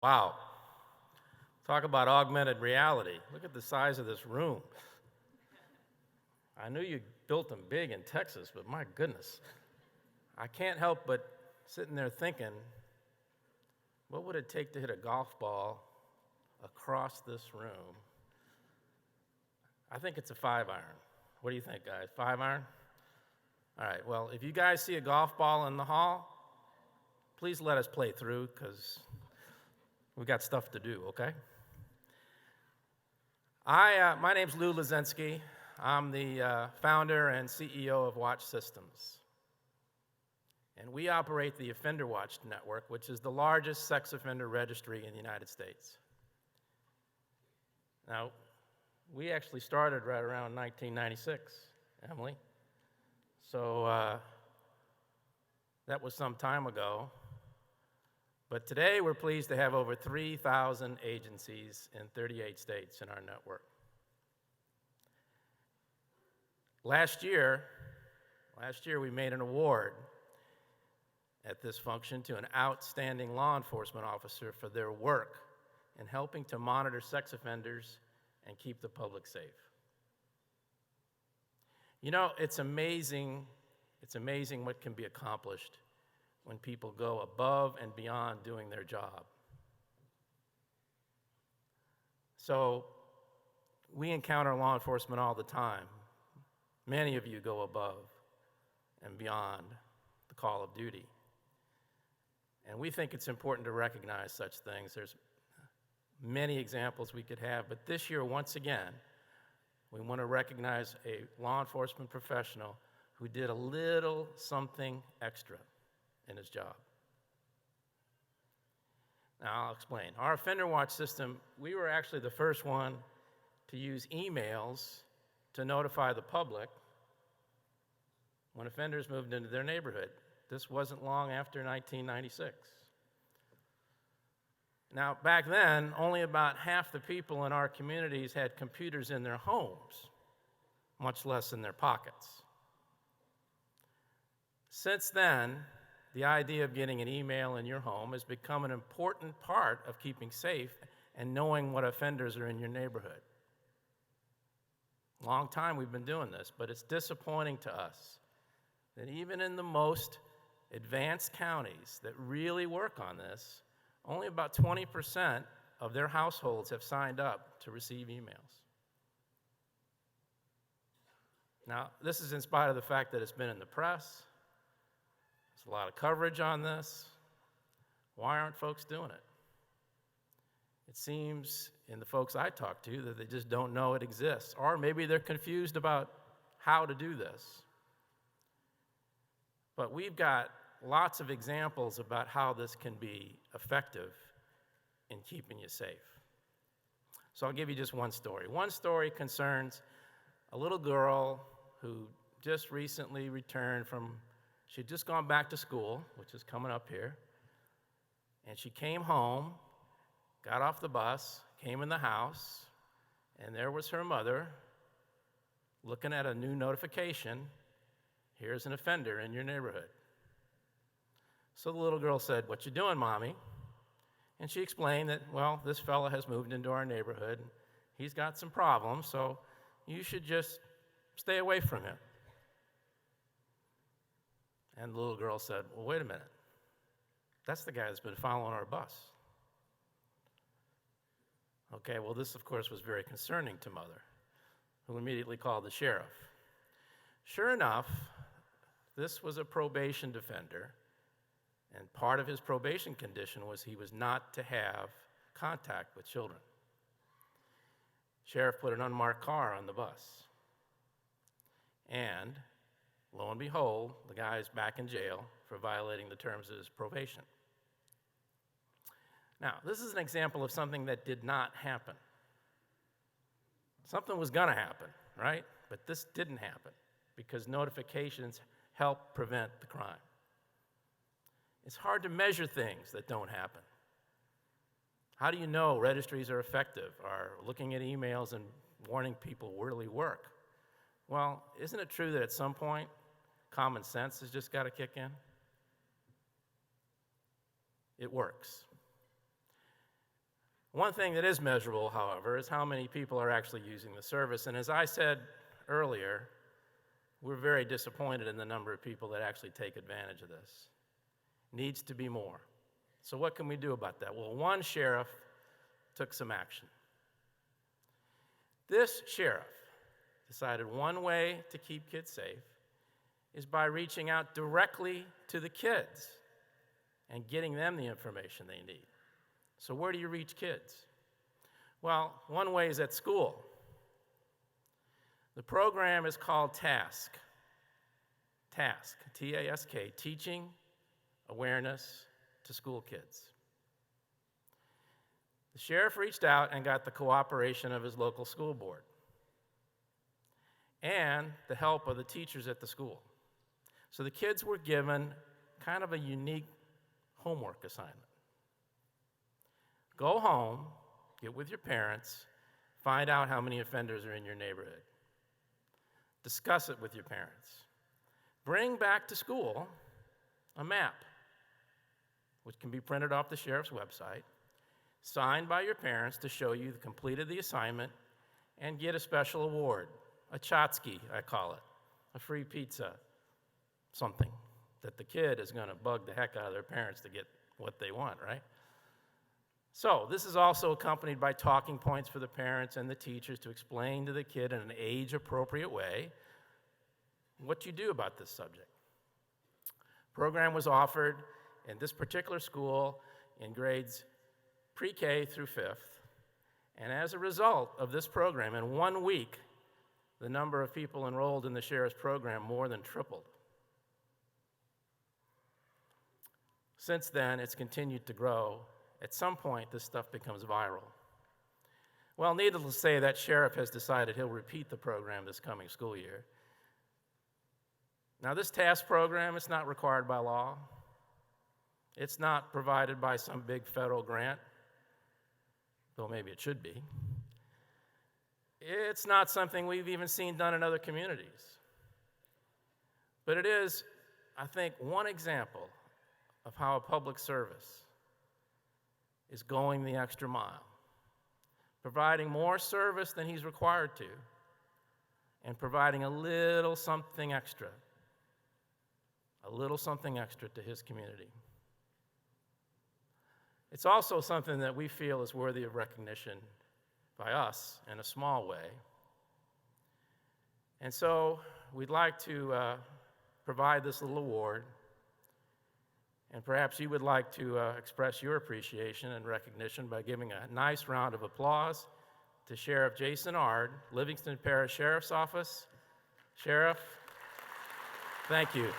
Wow. Talk about augmented reality. Look at the size of this room. I knew you built them big in Texas, but my goodness. I can't help but sitting there thinking, what would it take to hit a golf ball across this room? I think it's a 5-iron. What do you think, guys? 5-iron? All right, well, if you guys see a golf ball in the hall, please let us play through because we got stuff to do, okay? My name's Luzynski. I'm the founder and CEO of Watch Systems. And we operate the Offender Watch Network, which is the largest sex offender registry in the United States. Now, we actually started right around 1996, Emily. So that was some time ago. But today we're pleased to have over 3,000 agencies in 38 states in our network. Last year we made an award at this function to an outstanding law enforcement officer for their work in helping to monitor sex offenders and keep the public safe. You know, it's amazing what can be accomplished when people go above and beyond doing their job. So we encounter law enforcement all the time. Many of you go above and beyond the call of duty. And we think it's important to recognize such things. There's many examples we could have, but this year, once again, we want to recognize a law enforcement professional who did a little something extra in his job. Now, I'll explain. Our Offender Watch system, we were actually the first one to use emails to notify the public when offenders moved into their neighborhood. This wasn't long after 1996. Now, back then, only about half the people in our communities had computers in their homes, much less in their pockets. Since then, the idea of getting an email in your home has become an important part of keeping safe and knowing what offenders are in your neighborhood. Long time we've been doing this, but it's disappointing to us that even in the most advanced counties that really work on this, only about 20% of their households have signed up to receive emails. Now, this is in spite of the fact that it's been in the press. There's a lot of coverage on this. Why aren't folks doing it? It seems in the folks I talk to that they just don't know it exists, or maybe they're confused about how to do this. But we've got lots of examples about how this can be effective in keeping you safe. So I'll give you just one story. One story concerns a little girl who just recently returned from, she'd just gone back to school, which is coming up here, and she came home, got off the bus, came in the house, and there was her mother looking at a new notification. Here's an offender in your neighborhood. So the little girl said, "What you doing, Mommy?" And she explained that, well, this fella has moved into our neighborhood. He's got some problems, so you should just stay away from him. And the little girl said, "Well, wait a minute. That's the guy that's been following our bus." Okay, well, this, of course, was very concerning to Mother, who immediately called the sheriff. Sure enough, this was a probation defender, and part of his probation condition was he was not to have contact with children. Sheriff put an unmarked car on the bus. And lo and behold, the guy is back in jail for violating the terms of his probation. Now, this is an example of something that did not happen. Something was going to happen, right? But this didn't happen because notifications help prevent the crime. It's hard to measure things that don't happen. How do you know registries are effective, or looking at emails and warning people really work? Well, isn't it true that at some point, common sense has just got to kick in? It works. One thing that is measurable, however, is how many people are actually using the service. And as I said earlier, we're very disappointed in the number of people that actually take advantage of this. Needs to be more. So what can we do about that? Well, one sheriff took some action. This sheriff decided one way to keep kids safe is by reaching out directly to the kids and getting them the information they need. So where do you reach kids? Well, one way is at school. The program is called TASK. TASK, T-A-S-K, Teaching Awareness to School Kids. The sheriff reached out and got the cooperation of his local school board and the help of the teachers at the school. So the kids were given kind of a unique homework assignment. Go home, get with your parents, find out how many offenders are in your neighborhood. Discuss it with your parents. Bring back to school a map, which can be printed off the sheriff's website, signed by your parents to show you completed the assignment, and get a special award, a Chotsky, I call it, a free pizza, something that the kid is going to bug the heck out of their parents to get what they want, right? So this is also accompanied by talking points for the parents and the teachers to explain to the kid in an age-appropriate way what you do about this subject. The program was offered in this particular school in grades pre-K through 5th, and as a result of this program, in 1 week, the number of people enrolled in the sheriff's program more than tripled. Since then, it's continued to grow. At some point, this stuff becomes viral. Well, needless to say, that sheriff has decided he'll repeat the program this coming school year. Now, this TASK program, it's not required by law. It's not provided by some big federal grant, though maybe it should be. It's not something we've even seen done in other communities. But it is, I think, one example of how a public service is going the extra mile, providing more service than he's required to, and providing a little something extra to his community. It's also something that we feel is worthy of recognition by us in a small way. And so we'd like to provide this little award. And perhaps you would like to express your appreciation and recognition by giving a nice round of applause to Sheriff Jason Ard, Livingston Parish Sheriff's Office. Sheriff, thank you.